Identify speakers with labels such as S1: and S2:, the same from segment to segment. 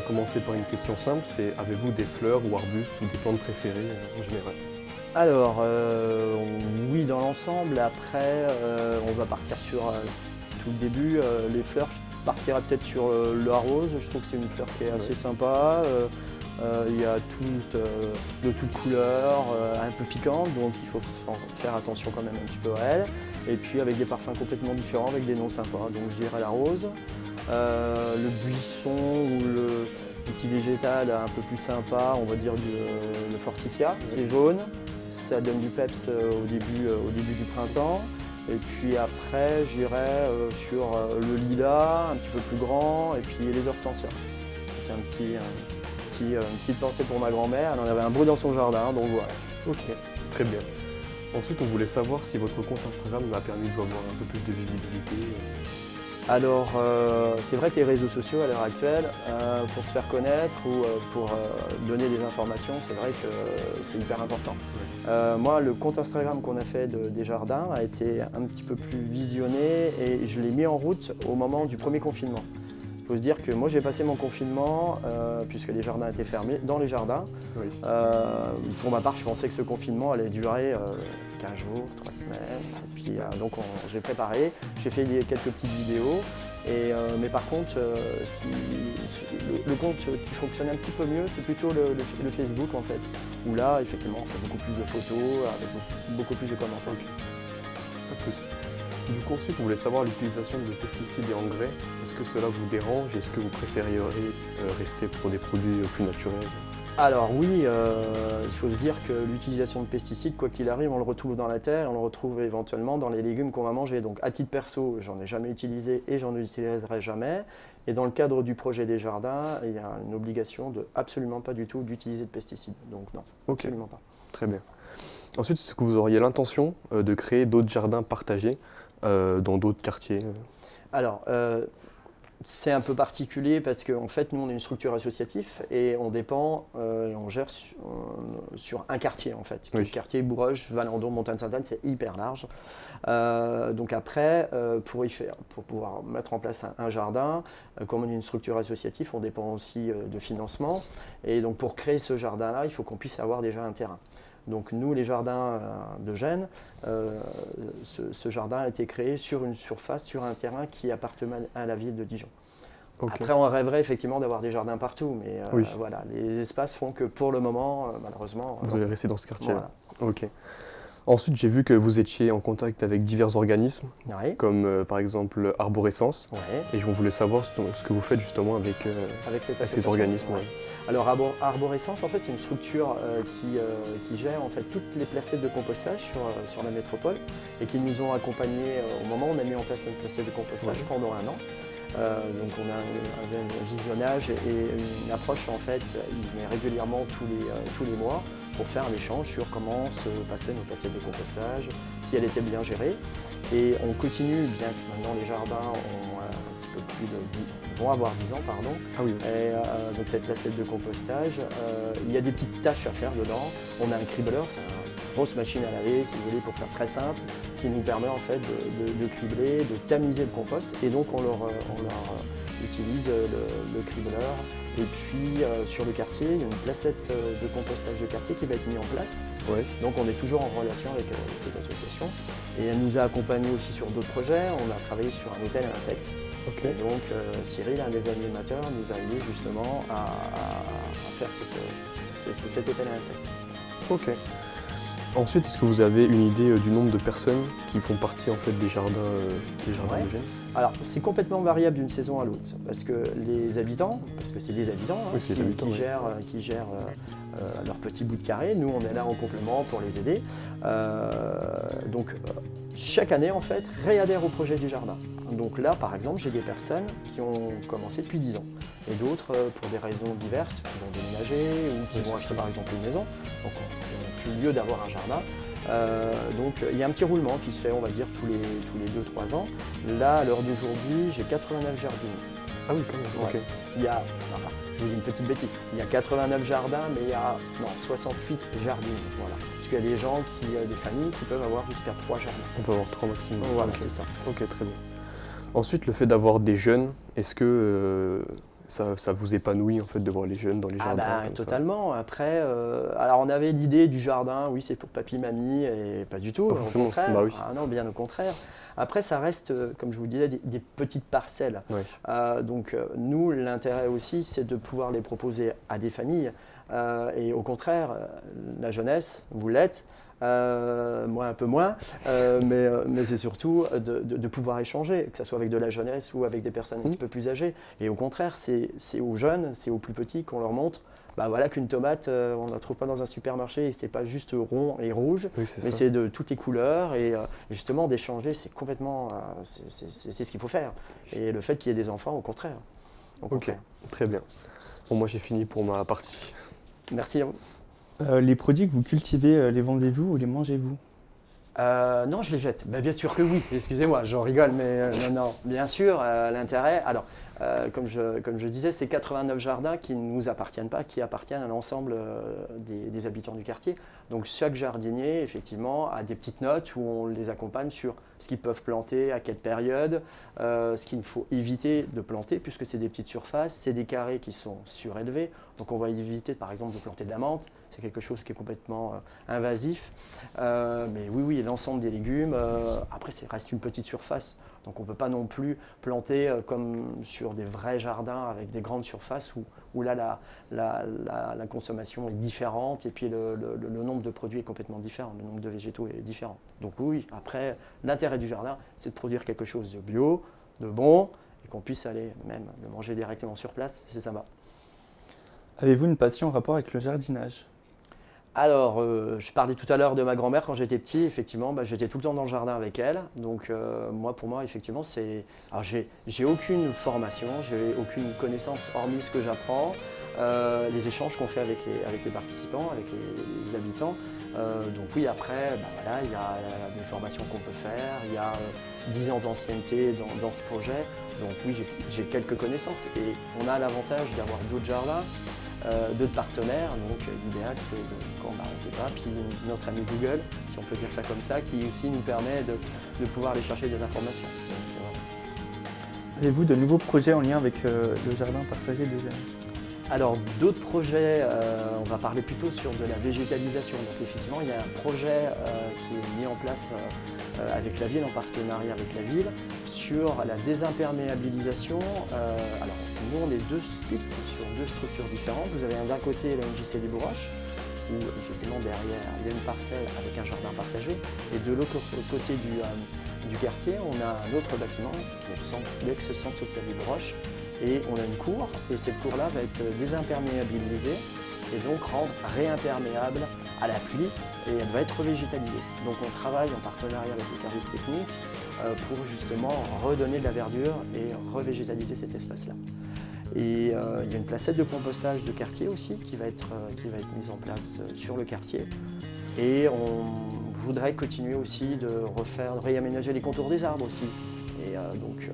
S1: va commencer par une question simple, c'est avez-vous des fleurs ou arbustes ou des plantes préférées en général?
S2: Alors, oui dans l'ensemble, après on va partir sur tout le début. Les fleurs, je partirais peut-être sur la rose, je trouve que c'est une fleur qui est assez sympa. Il y a de toutes couleurs, un peu piquantes, donc il faut faire attention quand même un petit peu à elle. Et puis avec des parfums complètement différents, avec des noms sympas, donc je dirais la rose. Le buisson ou le petit végétal un peu plus sympa, on va dire le forsythia, c'est jaune. Ça donne du peps au début du printemps. Et puis après, j'irais sur le lilas, un petit peu plus grand, et puis les hortensias. C'est une petite pensée pour ma grand-mère, elle en avait un beau dans son jardin, donc voilà.
S1: Ok, très bien. Ensuite, on voulait savoir si votre compte Instagram a permis de vous avoir un peu plus de visibilité.
S2: Alors, c'est vrai que les réseaux sociaux à l'heure actuelle, pour se faire connaître ou pour donner des informations, c'est vrai que c'est hyper important. Moi, le compte Instagram qu'on a fait des jardins a été un petit peu plus visionné et je l'ai mis en route au moment du premier confinement. Il faut se dire que moi j'ai passé mon confinement, puisque les jardins étaient fermés, dans les jardins.
S1: Oui.
S2: Pour ma part, je pensais que ce confinement allait durer 15 jours, 3 semaines. Et puis donc j'ai préparé, j'ai fait quelques petites vidéos. Mais par contre, le compte qui fonctionne un petit peu mieux, c'est plutôt le Facebook en fait. Où là, effectivement, on fait beaucoup plus de photos, avec beaucoup plus de commentaires.
S1: Pas de souci. Du coup, ensuite, on voulait savoir l'utilisation de pesticides et engrais. Est-ce que cela vous dérange? Est-ce que vous préfériez rester sur des produits plus naturels?
S2: Alors oui, il faut se dire que l'utilisation de pesticides, quoi qu'il arrive, on le retrouve dans la terre et on le retrouve éventuellement dans les légumes qu'on va manger. Donc à titre perso, j'en ai jamais utilisé et j'en utiliserai jamais. Et dans le cadre du projet des jardins, il y a une obligation de absolument pas du tout d'utiliser de pesticides. Donc non, absolument pas.
S1: Très bien. Ensuite, est-ce que vous auriez l'intention de créer d'autres jardins partagés dans d'autres quartiers?
S2: Alors, c'est un peu particulier parce qu'en fait, nous, on est une structure associative et on dépend et on gère sur un quartier en fait.
S1: Oui.
S2: Le quartier Bourges, Valandon, Montagne-Sainte-Anne, c'est hyper large. Donc après, pour pouvoir mettre en place un jardin, comme on est une structure associative, on dépend aussi de financement. Et donc pour créer ce jardin-là, il faut qu'on puisse avoir déjà un terrain. Donc nous, les jardins de Gênes, ce jardin a été créé sur une surface, sur un terrain qui appartenait à la ville de Dijon.
S1: Okay.
S2: Après, on rêverait effectivement d'avoir des jardins partout, mais
S1: oui.
S2: voilà, les espaces font que pour le moment, malheureusement…
S1: Vous allez rester dans ce quartier-là.
S2: Voilà.
S1: Ok. Ensuite, j'ai vu que vous étiez en contact avec divers organismes,
S2: Oui.
S1: comme par exemple Arborescence.
S2: Oui.
S1: Et je voulais savoir ce que vous faites justement avec ces organismes.
S2: Ouais. Alors Arborescence, en fait, c'est une structure qui gère en fait toutes les placettes de compostage sur la métropole et qui nous ont accompagnés au moment où on a mis en place une placette de compostage pendant un an. Donc on a un visionnage et une approche en fait, il venait régulièrement tous les mois pour faire un échange sur comment se passaient nos placettes de compostage, si elles étaient bien gérées. Et on continue, bien que maintenant les jardins ont un petit peu plus vont avoir 10 ans, pardon.
S1: Ah oui.
S2: Et donc cette placette de compostage, il y a des petites tâches à faire dedans. On a un cribleur, c'est une grosse machine à laver, si vous voulez, pour faire très simple, qui nous permet en fait de cribler, de tamiser le compost. Et donc on leur utilise le cribleur. Et puis sur le quartier, il y a une placette de compostage de quartier qui va être mise en place.
S1: Ouais.
S2: Donc on est toujours en relation avec cette association. Et elle nous a accompagnés aussi sur d'autres projets. On a travaillé sur un hôtel à insectes.
S1: Okay.
S2: Et donc Cyril, un des animateurs, nous a aidé justement à faire cet hôtel à insectes.
S1: Ok. Ensuite, est-ce que vous avez une idée du nombre de personnes qui font partie en fait des jardins de Gênes?
S2: Alors c'est complètement variable d'une saison à l'autre, parce que les habitants, parce que c'est des habitants,
S1: oui, c'est
S2: qui gèrent leur petit bout de carré, nous on est là en complément pour les aider. Donc chaque année en fait réadhère au projet du jardin. Donc là par exemple j'ai des personnes qui ont commencé depuis 10 ans et d'autres pour des raisons diverses qui vont déménager ou qui vont acheter par exemple une maison, donc on n'a plus lieu d'avoir un jardin. Donc il y a un petit roulement qui se fait on va dire tous les 2-3 ans. Là à l'heure d'aujourd'hui j'ai 89 jardins.
S1: Ah oui quand même, ok.
S2: Il y a, enfin je vous dis une petite bêtise, il y a 89 jardins mais il y a 68 jardins, voilà. Parce qu'il y a des gens, des familles qui peuvent avoir jusqu'à 3 jardins.
S1: On peut avoir 3 maximum.
S2: Voilà,
S1: okay.
S2: c'est ça.
S1: Ok, très bien. Ensuite, le fait d'avoir des jeunes, est-ce que ça vous épanouit en fait de voir les jeunes dans les jardins comme
S2: totalement. Après, alors on avait l'idée du jardin, oui c'est pour papy, mamie, et pas du tout,
S1: Pas
S2: au
S1: forcément.
S2: contraire.
S1: Bah oui.
S2: Ah non, bien au contraire. Après, ça reste, comme je vous disais, des petites parcelles.
S1: Ouais.
S2: Donc nous, l'intérêt aussi, c'est de pouvoir les proposer à des familles. Et au contraire, la jeunesse, vous l'êtes, moi un peu moins, mais c'est surtout de pouvoir échanger, que ce soit avec de la jeunesse ou avec des personnes un petit peu plus âgées. Et au contraire, c'est aux jeunes, c'est aux plus petits qu'on leur montre bah voilà, qu'une tomate, on ne la trouve pas dans un supermarché et c'est pas juste rond et rouge,
S1: Oui,
S2: mais c'est de toutes les couleurs. Et justement, d'échanger, c'est complètement, c'est ce qu'il faut faire. Et le fait qu'il y ait des enfants, au contraire.
S1: Ok, très bien. Bon, moi j'ai fini pour ma partie.
S2: Merci à vous.
S3: Les produits que vous cultivez, les vendez-vous ou les mangez-vous?
S2: Non, je les jette. Ben, bien sûr que oui, excusez-moi, j'en rigole, mais non, bien sûr, l'intérêt. Alors, comme je disais, c'est 89 jardins qui ne nous appartiennent pas, qui appartiennent à l'ensemble des habitants du quartier. Donc, chaque jardinier, effectivement, a des petites notes où on les accompagne sur ce qu'ils peuvent planter, à quelle période, ce qu'il faut éviter de planter, puisque c'est des petites surfaces, c'est des carrés qui sont surélevés. Donc, on va éviter, par exemple, de planter de la menthe. C'est quelque chose qui est complètement invasif. Mais oui, l'ensemble des légumes. Après, ça reste une petite surface. Donc, on ne peut pas non plus planter comme sur des vrais jardins avec des grandes surfaces où là, la consommation est différente et puis le nombre de produits est complètement différent. Le nombre de végétaux est différent. Donc, oui, après, l'intérêt du jardin, c'est de produire quelque chose de bio, de bon et qu'on puisse aller même le manger directement sur place. C'est sympa.
S3: Avez-vous une passion en rapport avec le jardinage?
S2: Alors, je parlais tout à l'heure de ma grand-mère quand j'étais petit. Effectivement, j'étais tout le temps dans le jardin avec elle. Donc, pour moi, effectivement, c'est. Alors, j'ai aucune formation, j'ai aucune connaissance hormis ce que j'apprends, les échanges qu'on fait avec les participants, avec les habitants. Donc, oui, après, voilà, il y a des formations qu'on peut faire, il y a 10 ans d'ancienneté dans ce projet. Donc, oui, j'ai quelques connaissances. Et on a l'avantage d'avoir d'autres jardins. D'autres partenaires, donc l'idéal c'est quand on ne sait pas, puis notre ami Google, si on peut dire ça comme ça, qui aussi nous permet de pouvoir aller chercher des informations. Donc, voilà.
S3: Avez-vous de nouveaux projets en lien avec le jardin partagé des jeunes?
S2: Alors d'autres projets, on va parler plutôt sur de la végétalisation. Donc effectivement il y a un projet qui est mis en place avec la ville, en partenariat avec la ville, sur la désimperméabilisation. Alors nous on est deux sites sur deux structures différentes. Vous avez d'un côté la MJC des Bourraches, où effectivement derrière il y a une parcelle avec un jardin partagé, et de l'autre côté du quartier on a un autre bâtiment, l'ex-centre social des Bourraches, et on a une cour, et cette cour-là va être désimperméabilisée et donc rendre réimperméable à la pluie, et elle va être végétalisée. Donc on travaille en partenariat avec les services techniques pour justement redonner de la verdure et revégétaliser cet espace-là. Et il y a une placette de compostage de quartier aussi qui va être mise en place sur le quartier. Et on voudrait continuer aussi de réaménager les contours des arbres aussi. Et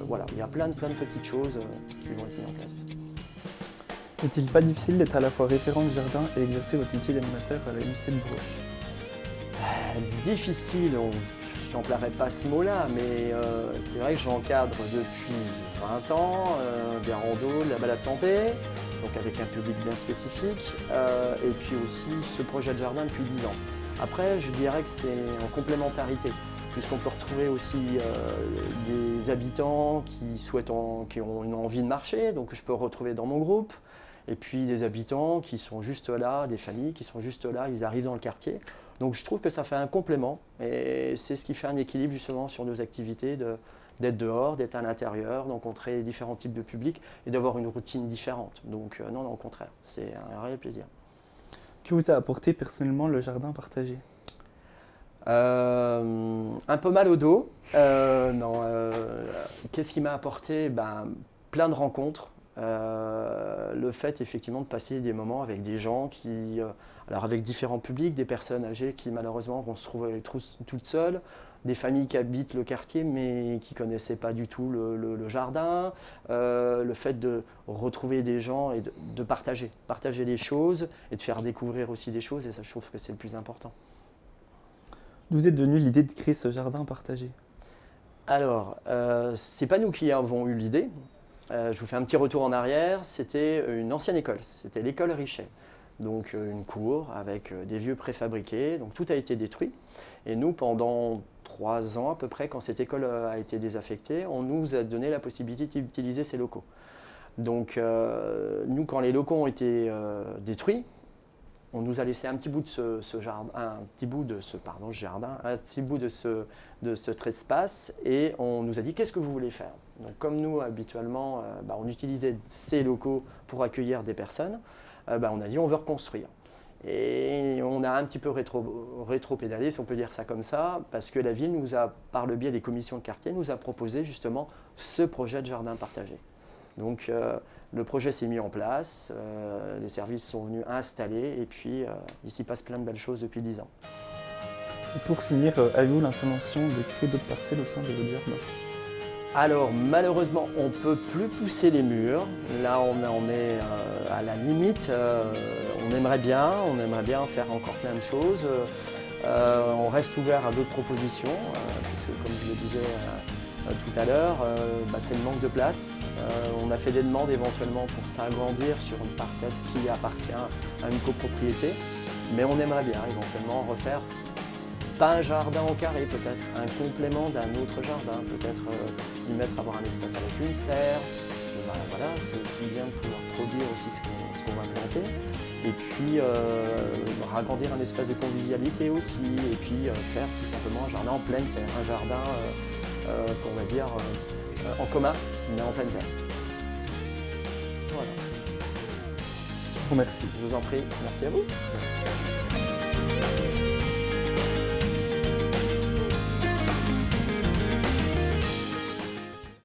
S2: voilà, il y a plein de petites choses qui vont être mises en place.
S3: N'est-il pas difficile d'être à la fois référent du jardin et exercer votre métier d'animateur à la MJC de Bourrache?
S2: Difficile, j'emploierais pas ce mot-là, mais c'est vrai que j'encadre depuis 20 ans des randos, de la balade santé, donc avec un public bien spécifique, et puis aussi ce projet de jardin depuis 10 ans. Après, je dirais que c'est en complémentarité, puisqu'on peut retrouver aussi des habitants qui ont une envie de marcher, donc je peux retrouver dans mon groupe, et puis des habitants qui sont juste là, des familles qui sont juste là, ils arrivent dans le quartier. Donc je trouve que ça fait un complément, et c'est ce qui fait un équilibre justement sur nos activités, d'être dehors, d'être à l'intérieur, de rencontrer différents types de publics et d'avoir une routine différente. Donc non, au contraire, c'est un réel plaisir.
S3: Que vous a apporté personnellement le jardin partagé?
S2: Un peu mal au dos. Qu'est-ce qui m'a apporté? Plein de rencontres. Le fait effectivement de passer des moments avec des gens alors avec différents publics, des personnes âgées qui malheureusement vont se trouver toutes seules, des familles qui habitent le quartier mais qui ne connaissaient pas du tout le jardin, le fait de retrouver des gens et de partager les choses et de faire découvrir aussi des choses, et ça je trouve que c'est le plus important.
S3: D'où est venue l'idée de créer ce jardin partagé?
S2: Alors, c'est pas nous qui avons eu l'idée. Je vous fais un petit retour en arrière. C'était une ancienne école, c'était l'école Richet. Donc une cour avec des vieux préfabriqués, donc tout a été détruit. Et nous, pendant 3 ans à peu près, quand cette école a été désaffectée, on nous a donné la possibilité d'utiliser ces locaux. Donc nous, quand les locaux ont été détruits, on nous a laissé un petit bout de ce jardin, un petit bout de cet espace, et on nous a dit qu'est-ce que vous voulez faire. Donc comme nous habituellement, on utilisait ces locaux pour accueillir des personnes, on a dit on veut reconstruire. Et on a un petit peu rétro-pédalé, si on peut dire ça comme ça, parce que la ville nous a, par le biais des commissions de quartier, nous a proposé justement ce projet de jardin partagé. Donc le projet s'est mis en place, les services sont venus installer, et puis il s'y passe plein de belles choses depuis 10 ans.
S3: Et pour finir, avez-vous l'intention de créer d'autres parcelles au sein de votre jardin?
S2: Alors malheureusement, on ne peut plus pousser les murs. Là, on est à la limite. On aimerait bien faire encore plein de choses. On reste ouvert à d'autres propositions, puisque comme je le disais tout à l'heure, c'est le manque de place. On a fait des demandes éventuellement pour s'agrandir sur une parcelle qui appartient à une copropriété, mais on aimerait bien éventuellement refaire, pas un jardin en carré peut-être, un complément d'un autre jardin, peut-être avoir un espace avec une serre, parce que voilà, c'est aussi bien de pouvoir produire aussi ce qu'on va planter, et puis agrandir un espace de convivialité aussi, et puis faire tout simplement un jardin en pleine terre, un jardin qu'on va dire en commun, mais en pleine terre. Voilà.
S3: Je vous remercie.
S2: Je vous en prie, merci à vous.
S1: Merci.